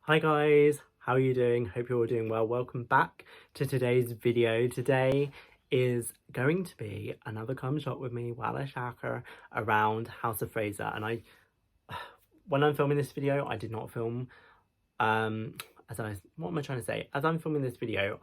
Hi guys, how are you doing? Hope you're all doing well. Welcome back to today's video. Today is going to be another come shot with me, Wala Shaka, around House of Fraser. And when I'm filming this video, I did not film, what am I trying to say? As I'm filming this video,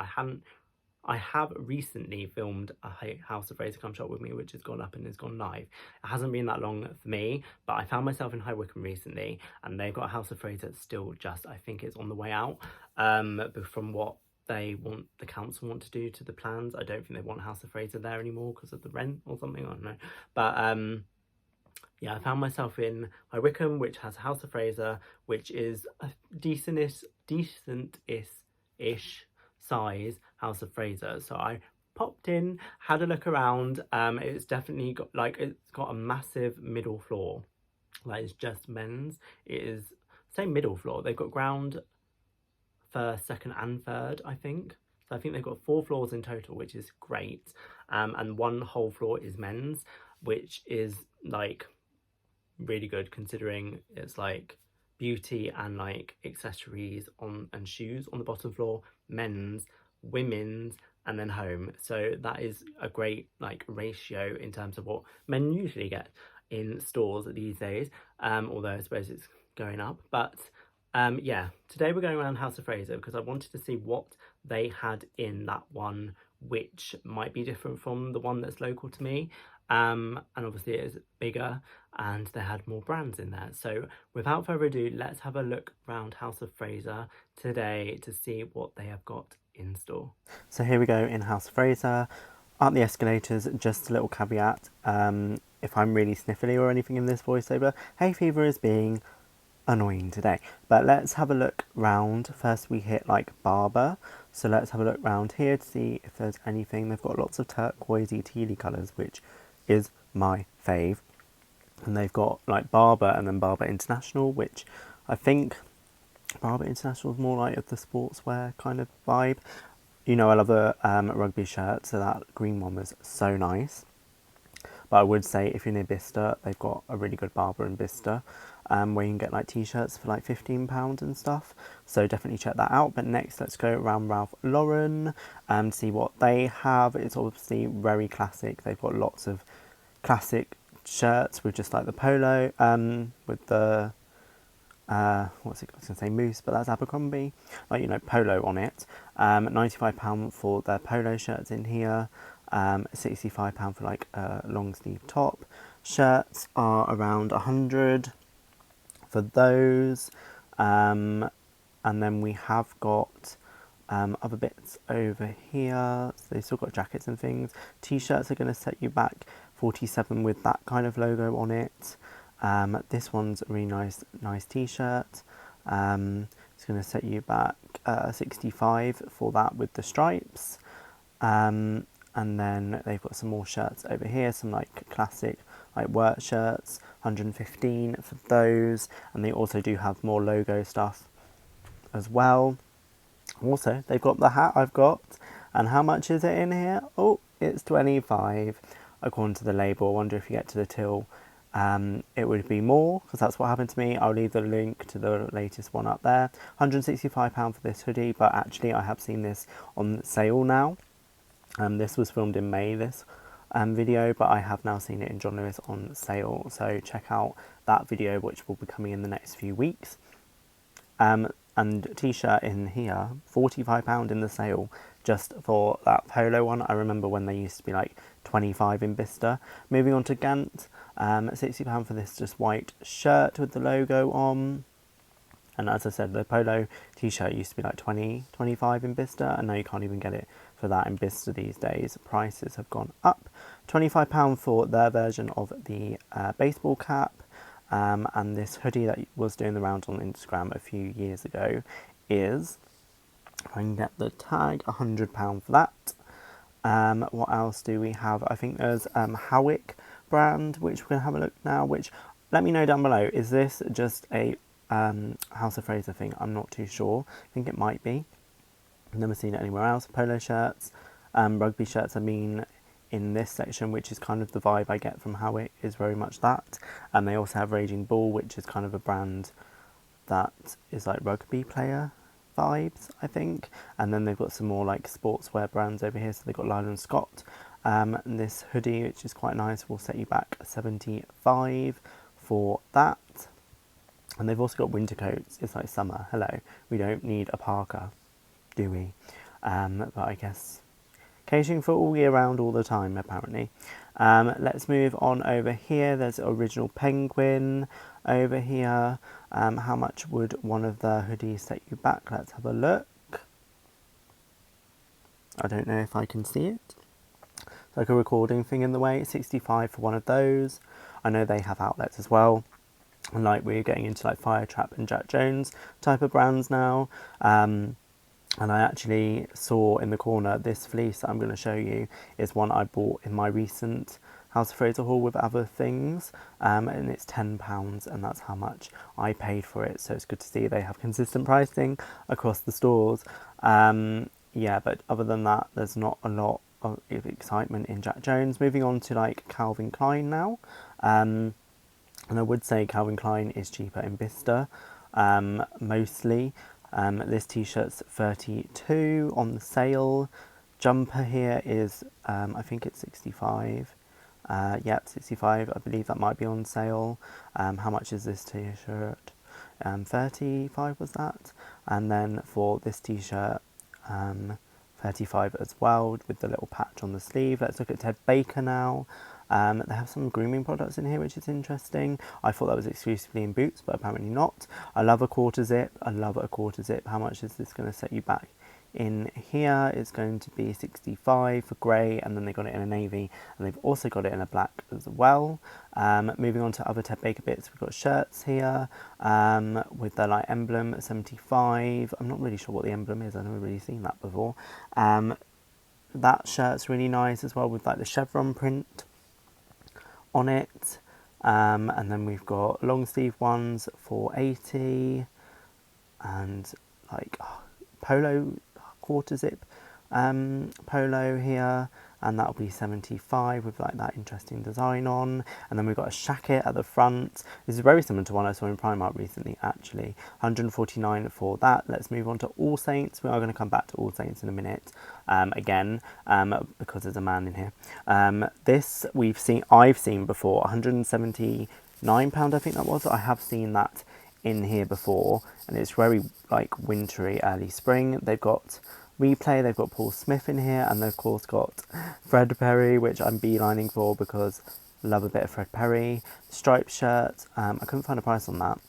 I have recently filmed a House of Fraser come shot with me, which has gone up and has gone live. It hasn't been that long for me, but I found myself in High Wycombe recently, and they've got a House of Fraser still just, I think it's on the way out. But from what the council want to do to the plans, I don't think they want House of Fraser there anymore because of the rent or something, I don't know. But yeah, I found myself in High Wycombe, which has a House of Fraser, which is a decent-ish size House of Fraser. So I popped in, had a look around. It's definitely got it's got a massive middle floor. Like, it's just men's. It is same middle floor. They've got ground, first, second and third, I think. So I think they've got 4 floors in total, which is great. And one whole floor is men's, which is like really good considering it's like beauty and like accessories on and shoes on the bottom floor, men's, women's, and then home. So that is a great like ratio in terms of what men usually get in stores these days, although I suppose it's going up. But yeah, today we're going around House of Fraser because I wanted to see what they had in that one which might be different from the one that's local to me. And obviously it is bigger and they had more brands in there. So without further ado, let's have a look around House of Fraser today to see what they have got in store. So here we go in House of Fraser. Up the escalators, just a little caveat. If I'm really sniffly or anything in this voiceover, hay fever is being annoying today. But let's have a look round. First we hit like Barber, so let's have a look round here to see if there's anything. They've got lots of turquoisey tealy colours, which is my fave. And they've got like Barber and then Barber International, which I think Barber International is more like of the sportswear kind of vibe. You know, I love a rugby shirt, so that green one was so nice. But I would say if you're near Bicester, they've got a really good Barber in Bicester, where you can get like t-shirts for like £15 and stuff. So definitely check that out. But next, let's go around Ralph Lauren and see what they have. It's obviously very classic. They've got lots of classic shirts with just like the polo, with the what's it? I was going to say moose, but that's Abercrombie. Like, you know, polo on it. £95 for their polo shirts in here. £65 for like a long sleeve top. Shirts are around 100 for those. And then we have got other bits over here. So they've still got jackets and things. T-shirts are going to set you back 47 with that kind of logo on it. This one's a really nice t-shirt. It's going to set you back 65 for that with the stripes. And then they've got some more shirts over here, some like classic like work shirts, 115 for those. And they also do have more logo stuff as well. Also, they've got the hat I've got. And how much is it in here? Oh, it's 25 according to the label. I wonder if you get to the till, it would be more, because that's what happened to me. I'll leave the link to the latest one up there. £165 for this hoodie, but actually I have seen this on sale now. This was filmed in May, this video, but I have now seen it in John Lewis on sale. So check out that video, which will be coming in the next few weeks. And t-shirt in here, £45 in the sale, just for that polo one. I remember when they used to be like 25 in Bicester. Moving on to Gant, £60 for this just white shirt with the logo on. And as I said, the polo t-shirt used to be like 25 in Bicester, and now you can't even get it for that in Bicester these days. Prices have gone up. £25 for their version of the baseball cap. And this hoodie that was doing the rounds on Instagram a few years ago is, if I can get the tag, £100 for that. What else do we have? I think there's Howick brand, which we're going to have a look now, which, let me know down below, is this just a House of Fraser thing? I'm not too sure. I think it might be. I've never seen it anywhere else. Polo shirts, rugby shirts, I mean, in this section, which is kind of the vibe I get from Howick, is very much that. And they also have Raging Bull, which is kind of a brand that is like rugby player vibes, I think. And then they've got some more like sportswear brands over here. So they've got Lyle & Scott. And this hoodie, which is quite nice, will set you back 75 for that. And they've also got winter coats. It's like summer. Hello. We don't need a parka, do we? But I guess catering for all year round, all the time, apparently. Let's move on over here. There's Original Penguin over here. How much would one of the hoodies set you back? Let's have a look. I don't know if I can see it. It's like a recording thing in the way. 65 for one of those. I know they have outlets as well. And like we're getting into like Firetrap and Jack Jones type of brands now. And I actually saw in the corner this fleece that I'm going to show you is one I bought in my recent House of Fraser haul with other things, and it's £10, and that's how much I paid for it. So it's good to see they have consistent pricing across the stores. Yeah, but other than that, there's not a lot of excitement in Jack Jones. Moving on to like Calvin Klein now, and I would say Calvin Klein is cheaper in Bicester, mostly. This t-shirt's 32 on the sale. Jumper here is, I think it's 65. Yep, 65. I believe that might be on sale. How much is this t-shirt? 35 was that? And then for this t-shirt, 35 as well with the little patch on the sleeve. Let's look at Ted Baker now. They have some grooming products in here, which is interesting. I thought that was exclusively in boots, but apparently not. I love a quarter zip. I love a quarter zip. How much is this going to set you back? In here, it's going to be 65 for grey, and then they got it in a navy, and they've also got it in a black as well. Moving on to other Ted Baker bits, we've got shirts here with the like emblem 75. I'm not really sure what the emblem is. I've never really seen that before. That shirt's really nice as well with like the chevron print on it. And then we've got long sleeve ones for 80 and like polo quarter zip polo here, and that'll be 75 with like that interesting design on. And then we've got a shacket at the front. This is very similar to one I saw in Primark recently, actually. 149 for that. Let's move on to AllSaints. We are going to come back to AllSaints in a minute again, because there's a man in here. This I've seen before, £179 I think that was. I have seen that in here before, and it's very like wintry, early spring. They've got Replay, they've got Paul Smith in here, and they've of course got Fred Perry, which I'm beelining for because I love a bit of Fred Perry. Striped shirt, I couldn't find a price on that.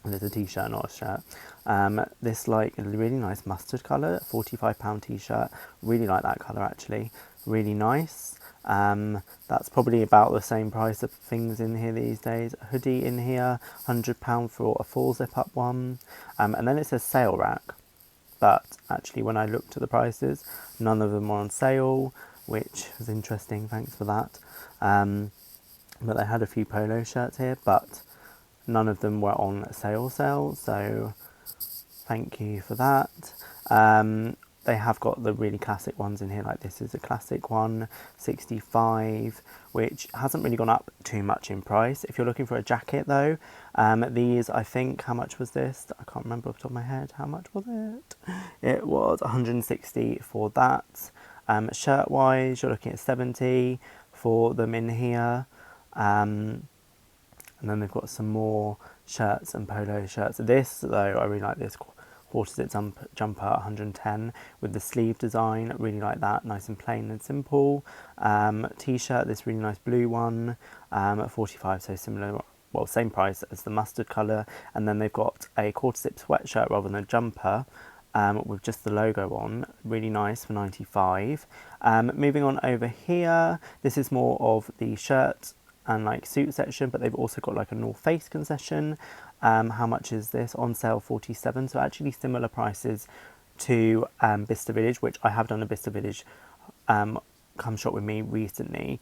There's a t-shirt, not a shirt. This like really nice mustard colour, £45 t-shirt. Really like that colour actually, really nice. That's probably about the same price of things in here these days. A hoodie in here, £100 for a full zip up one. And then it says sale rack, but actually when I looked at the prices, none of them were on sale, which was interesting, thanks for that. But they had a few polo shirts here, but none of them were on sale, so thank you for that. They have got the really classic ones in here, like this is a classic one, 65, which hasn't really gone up too much in price. If you're looking for a jacket though, these, I think, how much was this? I can't remember off the top of my head. How much was it? It was 160 for that. Shirt wise, you're looking at 70 for them in here. And then they've got some more shirts and polo shirts. This though, I really like this quarter zip jumper, 110 with the sleeve design. Really like that, nice and plain and simple. T-shirt, this really nice blue one, at 45, so similar, well, same price as the mustard colour. And then they've got a quarter zip sweatshirt rather than a jumper, with just the logo on, really nice for 95. Moving on over here, this is more of the shirt and like suit section, but they've also got like a North Face concession. How much is this? On sale 47, so actually similar prices to Bicester Village, which I have done a Bicester Village come shop with me recently,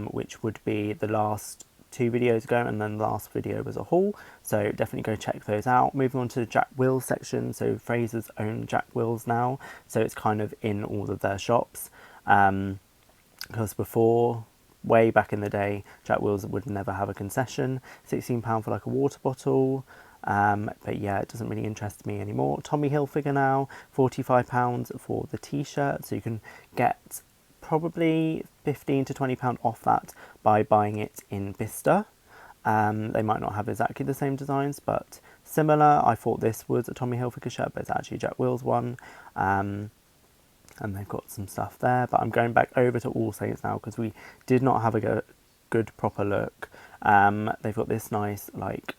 which would be the last 2 videos ago, and then the last video was a haul, so definitely go check those out. Moving on to the Jack Wills section, so Fraser's own Jack Wills now, so it's kind of in all of their shops, because before, way back in the day, Jack Wills would never have a concession. £16 for like a water bottle. But yeah, it doesn't really interest me anymore. Tommy Hilfiger now, £45 for the t-shirt, so you can get probably £15 to £20 off that by buying it in Bicester. They might not have exactly the same designs, but similar. I thought this was a Tommy Hilfiger shirt, but it's actually Jack Wills one. And they've got some stuff there. But I'm going back over to AllSaints now because we did not have a good proper look. They've got this nice, like,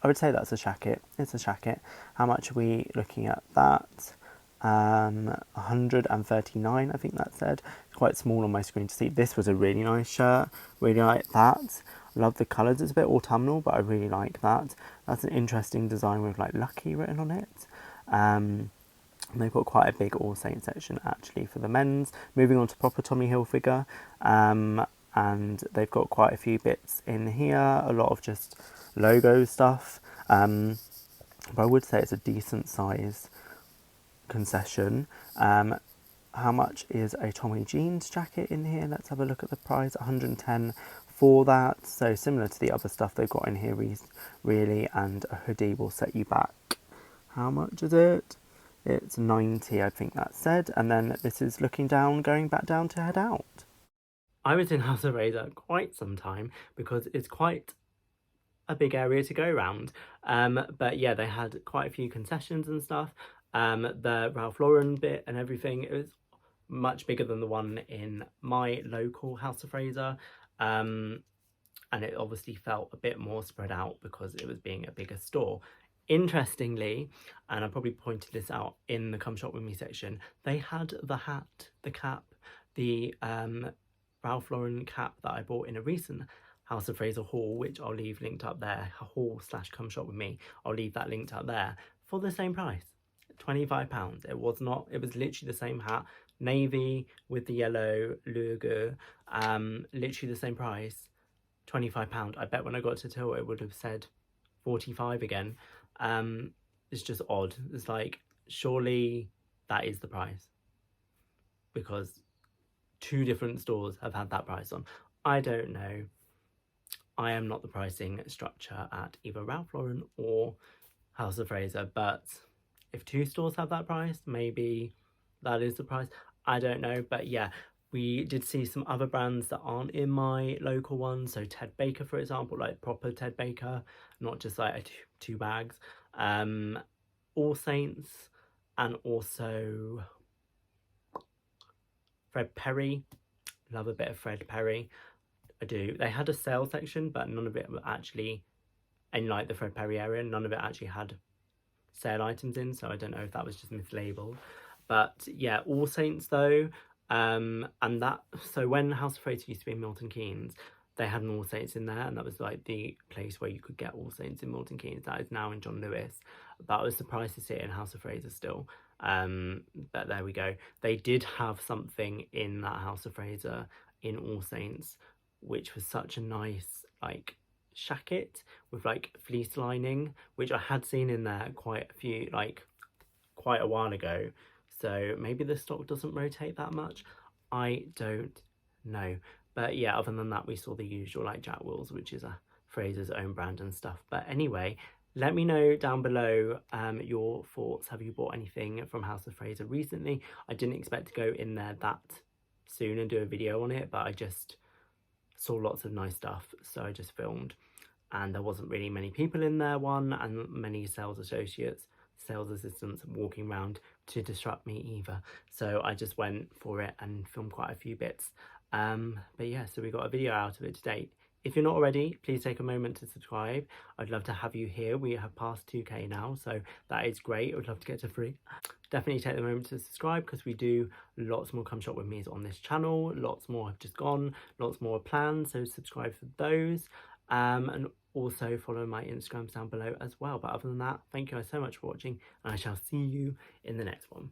I would say that's a jacket. It's a jacket. How much are we looking at that? 139, I think that said. It's quite small on my screen to see. This was a really nice shirt. Really like that. Love the colours. It's a bit autumnal, but I really like that. That's an interesting design with like Lucky written on it. And they've got quite a big AllSaints section actually for the men's. Moving on to proper Tommy Hilfiger. And they've got quite a few bits in here. A lot of just logo stuff. But I would say it's a decent size concession. How much is a Tommy jeans jacket in here? Let's have a look at the price. 110 for that. So similar to the other stuff they've got in here really. And a hoodie will set you back. How much is it? It's 90, I think that said. And then this is looking down, going back down to head out. I was in House of Fraser quite some time because it's quite a big area to go around. But yeah, they had quite a few concessions and stuff. The Ralph Lauren bit and everything, it was much bigger than the one in my local House of Fraser. And it obviously felt a bit more spread out because it was being a bigger store. Interestingly, and I probably pointed this out in the Come Shop With Me section, they had the hat, the cap, the Ralph Lauren cap that I bought in a recent House of Fraser haul, which I'll leave linked up there, haul/Come Shop With Me. I'll leave that linked up there for the same price, £25. It was literally the same hat, navy with the yellow logo, literally the same price, £25. I bet when I got to till it would have said 45 again. It's just odd. It's like, surely that is the price, because 2 different stores have had that price on. I don't know. I am not the pricing structure at either Ralph Lauren or House of Fraser, but if 2 stores have that price, maybe that is the price. I don't know, but yeah, we did see some other brands that aren't in my local ones. So Ted Baker, for example, like proper Ted Baker, not just like 2 bags. AllSaints, and also Fred Perry. Love a bit of Fred Perry. I do. They had a sale section, but none of it actually, in like the Fred Perry area, none of it actually had sale items in. So I don't know if that was just mislabeled. But yeah, AllSaints though. And that, so when House of Fraser used to be in Milton Keynes, they had an AllSaints in there, and that was like the place where you could get AllSaints in Milton Keynes. That is now in John Lewis. But I was surprised to see it in House of Fraser still. But there we go. They did have something in that House of Fraser in AllSaints, which was such a nice like shacket with like fleece lining, which I had seen in there quite a while ago. So maybe the stock doesn't rotate that much. I don't know. But yeah, other than that, we saw the usual like Jack Wills, which is a Fraser's own brand and stuff. But anyway, let me know down below your thoughts. Have you bought anything from House of Fraser recently? I didn't expect to go in there that soon and do a video on it, but I just saw lots of nice stuff, so I just filmed. And there wasn't really many people in there, and many sales assistants walking around to disrupt me either. So I just went for it and filmed quite a few bits. But yeah, so we got a video out of it today. If you're not already, please take a moment to subscribe. I'd love to have you here. We have passed 2k now, so that is great. I would love to get to 3. Definitely take the moment to subscribe, because we do lots more Come Shop With Me's on this channel. Lots more have just gone, lots more planned, so subscribe for those. And also follow my Instagrams down below as well. But other than that, thank you guys so much for watching, and I shall see you in the next one.